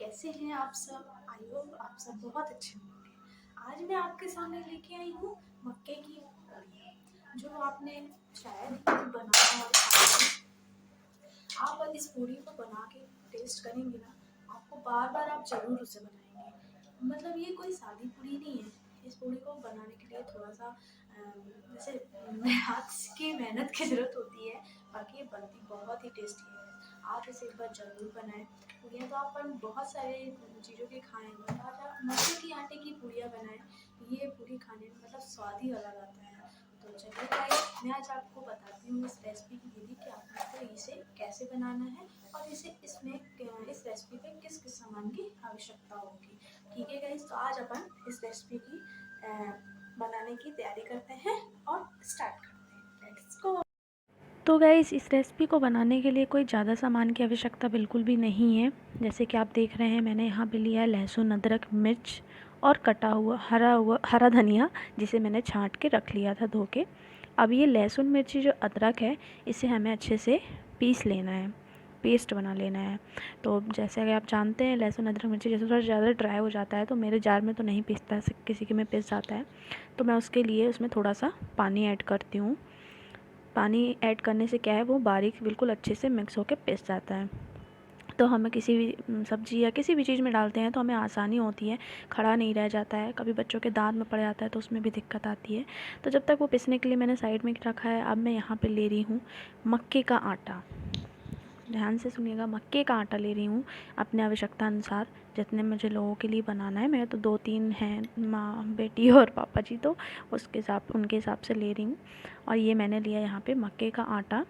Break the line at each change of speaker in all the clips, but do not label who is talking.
कैसे हैं आप सब? आई होप आप सब बहुत अच्छे होंगे। आज मैं आपके सामने लेके आई हूँ मक्के की पूरी, जो आपने शायद ही कभी बनाया और खाया हो। आप अगर इस पूरी को बना के टेस्ट करेंगे ना, आपको बार बार आप जरूर उसे बनाएंगे। मतलब ये कोई सादी पूरी नहीं है। इस पूरी को बनाने के लिए थोड़ा सा जैसे हाथ की मेहनत की ज़रूरत होती है। बाकी ये बनती बहुत ही टेस्टी है। आप इसे एक बार ज़रूर बनाएं। पूड़ियाँ तो अपन बहुत सारे चीज़ों के खाए हैं, बट आज आप मक्के की आटे की पूड़ियाँ बनाएं। ये पूरी खाने में मतलब स्वाद ही अलग आता है। तो चलिए गाइस, मैं आज आपको बताती हूँ इस रेसिपी की विधि कि आपको इसे कैसे बनाना है और इस रेसिपी पे किस किस सामान की आवश्यकता होगी। ठीक है गाइस, तो आज अपन इस रेसिपी की बनाने की तैयारी करते हैं और स्टार्ट करते हैं। Let's go.
तो गाइस, इस रेसिपी को बनाने के लिए कोई ज़्यादा सामान की आवश्यकता बिल्कुल भी नहीं है। जैसे कि आप देख रहे हैं, मैंने यहाँ पे लिया है लहसुन, अदरक, मिर्च और कटा हुआ हरा धनिया, जिसे मैंने छांट के रख लिया था धो के। अब ये लहसुन, मिर्ची, जो अदरक है, इसे हमें अच्छे से पीस लेना है, पेस्ट बना लेना है। तो जैसे कि आप जानते हैं, लहसुन, अदरक, मिर्ची जैसे थोड़ा ज़्यादा ड्राई हो जाता है तो मेरे जार में तो नहीं पीसता है, किसी के में पिस जाता है। तो मैं उसके लिए उसमें थोड़ा सा पानी ऐड करती हूँ। पानी ऐड करने से क्या है, वो बारीक बिल्कुल अच्छे से मिक्स होकर पिस जाता है। तो हमें किसी भी सब्ज़ी या किसी भी चीज़ में डालते हैं तो हमें आसानी होती है, खड़ा नहीं रह जाता है। कभी बच्चों के दांत में पड़ जाता है तो उसमें भी दिक्कत आती है। तो जब तक वो पिसने के लिए मैंने साइड में रखा है, अब मैं यहाँ पे ले रही हूँ मक्के का आटा। ध्यान से सुनिएगा, मक्के का आटा ले रही हूँ अपने आवश्यकता अनुसार, जितने मुझे लोगों के लिए बनाना है। मेरे तो 2-3 हैं, माँ, बेटी और पापा जी, तो उनके हिसाब से ले रही हूँ। और ये मैंने लिया यहाँ पे मक्के का आटा।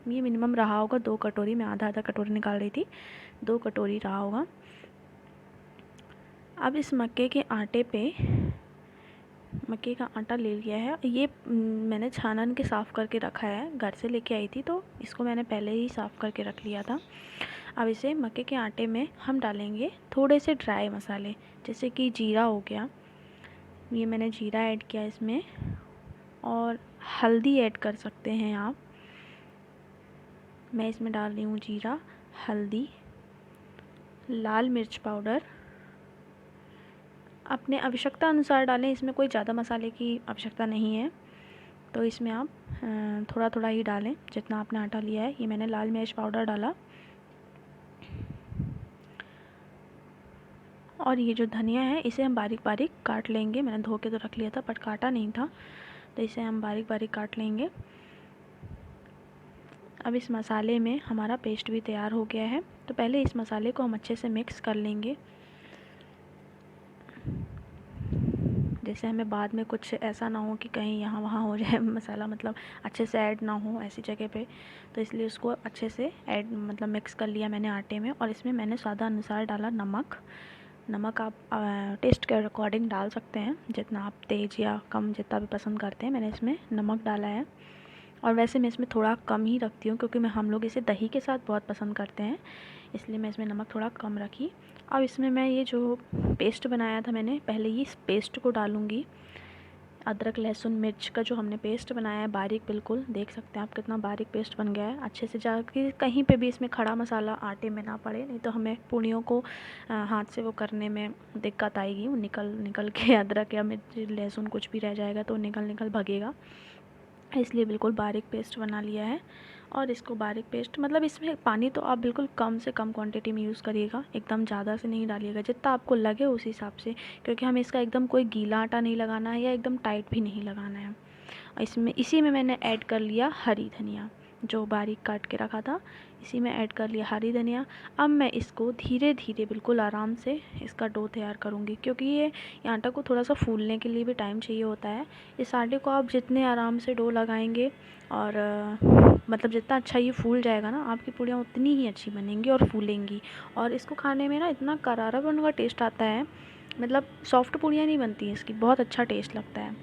ये मिनिमम रहा होगा 2 कटोरी, मैं आधा आधा कटोरी निकाल रही थी, 2 कटोरी रहा होगा। अब इस मक्के के आटे पे मक्के का आटा ले लिया है। ये मैंने छानन के साफ़ करके रखा है, घर से लेके आई थी तो इसको मैंने पहले ही साफ़ करके रख लिया था। अब इसे मक्के के आटे में हम डालेंगे थोड़े से ड्राई मसाले, जैसे कि जीरा हो गया, ये मैंने जीरा ऐड किया इसमें, और हल्दी ऐड कर सकते हैं आप। मैं इसमें डाल रही हूँ जीरा, हल्दी, लाल मिर्च पाउडर। अपने आवश्यकता अनुसार डालें, इसमें कोई ज़्यादा मसाले की आवश्यकता नहीं है। तो इसमें आप थोड़ा थोड़ा ही डालें जितना आपने आटा लिया है। ये मैंने लाल मिर्च पाउडर डाला, और ये जो धनिया है इसे हम बारीक बारीक काट लेंगे। मैंने धो के तो रख लिया था बट काटा नहीं था, तो इसे हम बारीक बारीक काट लेंगे। अब इस मसाले में हमारा पेस्ट भी तैयार हो गया है, तो पहले इस मसाले को हम अच्छे से मिक्स कर लेंगे, जैसे हमें बाद में कुछ ऐसा ना हो कि कहीं यहाँ वहाँ हो जाए मसाला, मतलब अच्छे से ऐड ना हो ऐसी जगह पे। तो इसलिए उसको अच्छे से ऐड मतलब मिक्स कर लिया मैंने आटे में। और इसमें मैंने स्वाद अनुसार डाला नमक। नमक आप टेस्ट के अकॉर्डिंग डाल सकते हैं, जितना आप तेज़ या कम जितना भी पसंद करते हैं। मैंने इसमें नमक डाला है, और वैसे मैं इसमें थोड़ा कम ही रखती हूँ क्योंकि हम लोग इसे दही के साथ बहुत पसंद करते हैं, इसलिए मैं इसमें नमक थोड़ा कम रखी। अब इसमें मैं ये जो पेस्ट बनाया था मैंने, पहले ही इस पेस्ट को डालूँगी। अदरक, लहसुन, मिर्च का जो हमने पेस्ट बनाया है बारीक, बिल्कुल देख सकते हैं आप कितना बारीक पेस्ट बन गया है। अच्छे से जाके कहीं पे भी इसमें खड़ा मसाला आटे में ना पड़े, नहीं तो हमें पूड़ियों को हाथ से वो करने में दिक्कत आएगी। वो निकल निकल के अदरक या मिर्च, लहसुन कुछ भी रह जाएगा तो निकल निकल भगेगा। इसलिए बिल्कुल बारीक पेस्ट बना लिया है। और इसको बारीक पेस्ट मतलब इसमें पानी तो आप बिल्कुल कम से कम क्वांटिटी में यूज़ करिएगा, एकदम ज़्यादा से नहीं डालिएगा, जितना आपको लगे उस हिसाब से, क्योंकि हमें इसका एकदम कोई गीला आटा नहीं लगाना है या एकदम टाइट भी नहीं लगाना है। इसमें इसी में मैंने ऐड कर लिया हरी धनिया, जो बारीक काट के रखा था, इसी में ऐड कर लिया हरी धनिया। अब मैं इसको धीरे धीरे बिल्कुल आराम से इसका डो तैयार करूँगी, क्योंकि ये आटा को थोड़ा सा फूलने के लिए भी टाइम चाहिए होता है। इस आटे को आप जितने आराम से डो लगाएंगे और मतलब जितना अच्छा ये फूल जाएगा ना, आपकी पूड़ियाँ उतनी ही अच्छी बनेंगी और फूलेंगी। और इसको खाने में ना इतना करारापन का टेस्ट आता है, मतलब सॉफ्ट पूड़ियाँ नहीं बनती हैं इसकी, बहुत अच्छा टेस्ट लगता है।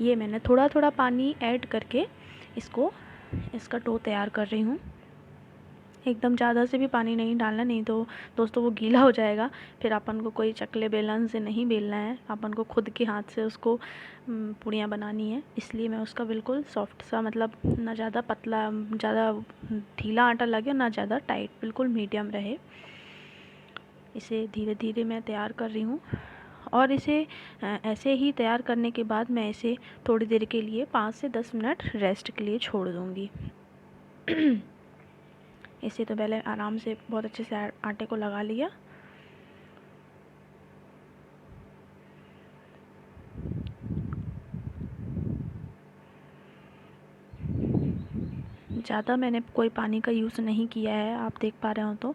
ये मैंने थोड़ा थोड़ा पानी ऐड करके इसका डो तैयार कर रही हूँ। एकदम ज़्यादा से भी पानी नहीं डालना, नहीं तो दोस्तों वो गीला हो जाएगा। फिर अपन को कोई चकले बेलन से नहीं बेलना है, अपन को खुद के हाथ से उसको पूड़ियाँ बनानी है। इसलिए मैं उसका बिल्कुल सॉफ्ट सा, मतलब ना ज़्यादा पतला, ज़्यादा ढीला आटा लगे ना ज़्यादा टाइट, बिल्कुल मीडियम रहे। इसे धीरे धीरे मैं तैयार कर रही हूँ। और इसे ऐसे ही तैयार करने के बाद मैं इसे थोड़ी देर के लिए 5 से 10 मिनट रेस्ट के लिए छोड़ दूँगी। इसे तो पहले आराम से बहुत अच्छे से आटे को लगा लिया। ज़्यादा मैंने कोई पानी का यूज़ नहीं किया है, आप देख पा रहे हो तो।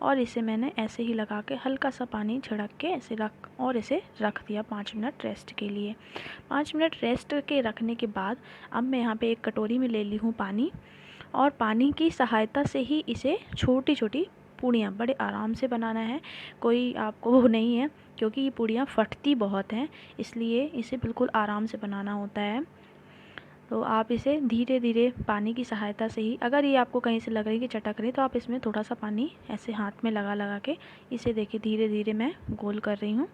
और इसे मैंने ऐसे ही लगा के हल्का सा पानी छिड़क के ऐसे इसे रख दिया 5 मिनट रेस्ट के लिए। 5 मिनट रेस्ट के रखने के बाद अब मैं यहाँ पे एक कटोरी में ले ली हूँ पानी, और पानी की सहायता से ही इसे छोटी छोटी पूड़ियाँ बड़े आराम से बनाना है। कोई आपको वो नहीं है, क्योंकि ये पूड़ियाँ फटती बहुत हैं, इसलिए इसे बिल्कुल आराम से बनाना होता है। तो आप इसे धीरे धीरे पानी की सहायता से ही, अगर ये आपको कहीं से लग रही है कि चटक रही, तो आप इसमें थोड़ा सा पानी ऐसे हाथ में लगा लगा के इसे देखिए धीरे धीरे मैं गोल कर रही हूँ।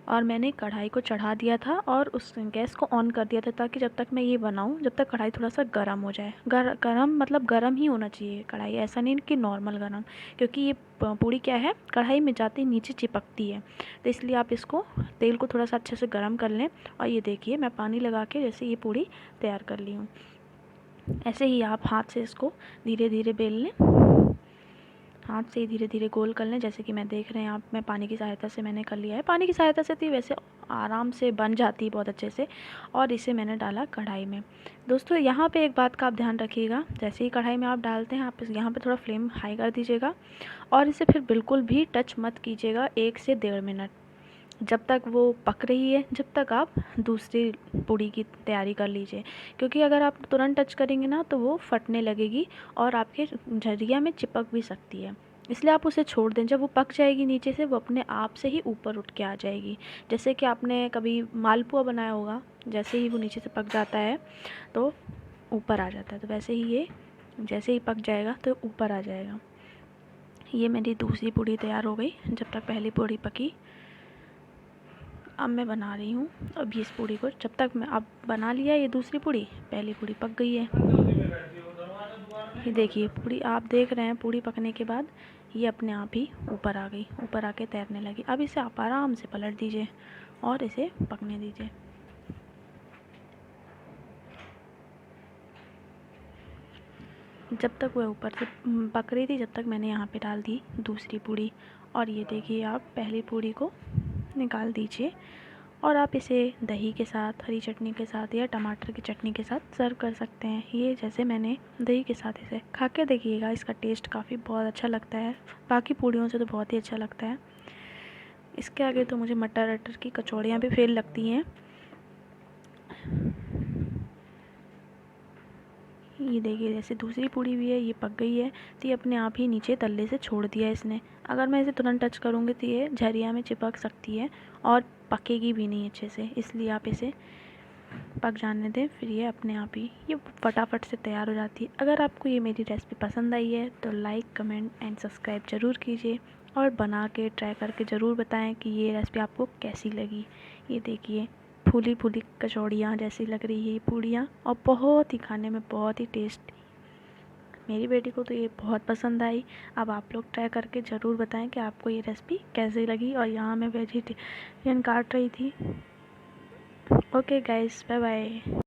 और मैंने कढ़ाई को चढ़ा दिया था और उस गैस को ऑन कर दिया था, ताकि जब तक मैं ये बनाऊँ, जब तक कढ़ाई थोड़ा सा गर्म हो जाए। गर्म मतलब गर्म ही होना चाहिए कढ़ाई, ऐसा नहीं कि नॉर्मल गर्म, क्योंकि ये पूड़ी क्या है, कढ़ाई में जाते ही नीचे चिपकती है। तो इसलिए आप इसको तेल को थोड़ा सा अच्छे से गर्म कर लें। और ये देखिए मैं पानी लगा के जैसे ये पूड़ी तैयार कर ली हूँ। ऐसे ही आप हाथ से इसको धीरे धीरे बेल लें, हाथ से ही धीरे धीरे गोल कर लें, जैसे कि मैं देख रहे हैं आप। मैं पानी की सहायता से मैंने कर लिया है। पानी की सहायता से थी वैसे आराम से बन जाती है बहुत अच्छे से। और इसे मैंने डाला कढ़ाई में। दोस्तों यहाँ पे एक बात का आप ध्यान रखिएगा, जैसे ही कढ़ाई में आप डालते हैं, आप यहाँ पे थोड़ा फ्लेम हाई कर दीजिएगा, और इसे फिर बिल्कुल भी टच मत कीजिएगा 1 से 1.5 मिनट, जब तक वो पक रही है, जब तक आप दूसरी पूड़ी की तैयारी कर लीजिए। क्योंकि अगर आप तुरंत टच करेंगे ना, तो वो फटने लगेगी और आपके झरिया में चिपक भी सकती है। इसलिए आप उसे छोड़ दें। जब वो पक जाएगी नीचे से, वो अपने आप से ही ऊपर उठ के आ जाएगी। जैसे कि आपने कभी मालपुआ बनाया होगा, जैसे ही वो नीचे से पक जाता है तो ऊपर आ जाता है, तो वैसे ही ये जैसे ही पक जाएगा तो ऊपर आ जाएगा। ये मेरी दूसरी पूड़ी तैयार हो गई, जब तक पहली पूड़ी पकी। अब मैं बना रही हूँ। अब इस पूड़ी को जब तक मैं अब बना लिया, ये दूसरी पूड़ी, पहली पूड़ी पक गई है। ये देखिए पूड़ी, आप देख रहे हैं पूड़ी पकने के बाद ये अपने आप ही ऊपर आ गई, ऊपर आके तैरने लगी। अब इसे आप आराम से पलट दीजिए और इसे पकने दीजिए। जब तक वह ऊपर से पक रही थी, जब तक मैंने यहाँ पे डाल दी दूसरी पूड़ी। और ये देखिए आप पहली पूड़ी को निकाल दीजिए, और आप इसे दही के साथ, हरी चटनी के साथ या टमाटर की चटनी के साथ सर्व कर सकते हैं। ये जैसे मैंने दही के साथ इसे खा के देखिएगा, इसका टेस्ट काफ़ी बहुत अच्छा लगता है, बाकी पूड़ियों से तो बहुत ही अच्छा लगता है। इसके आगे तो मुझे मटर अटर की कचौड़ियाँ भी फेल लगती हैं। ये देखिए जैसे दूसरी पूड़ी भी है, ये पक गई है, तो ये अपने आप ही नीचे तल्ले से छोड़ दिया इसने। अगर मैं इसे तुरंत टच करूँगी तो ये झरिया में चिपक सकती है और पकेगी भी नहीं अच्छे से, इसलिए आप इसे पक जाने दें, फिर ये अपने आप ही ये फटाफट से तैयार हो जाती है। अगर आपको ये मेरी रेसिपी पसंद आई है तो लाइक, कमेंट एंड सब्सक्राइब ज़रूर कीजिए, और बना के ट्राई करके ज़रूर बताएं कि ये रेसिपी आपको कैसी लगी। ये देखिए फूली फूली कचौड़ियाँ जैसी लग रही है ये पूड़ियाँ, और बहुत ही खाने में बहुत ही टेस्टी। मेरी बेटी को तो ये बहुत पसंद आई। अब आप लोग ट्राई करके ज़रूर बताएं कि आपको ये रेसिपी कैसी लगी। और यहाँ मैं वेजिटेरियन काट रही थी। Okay guys, bye bye.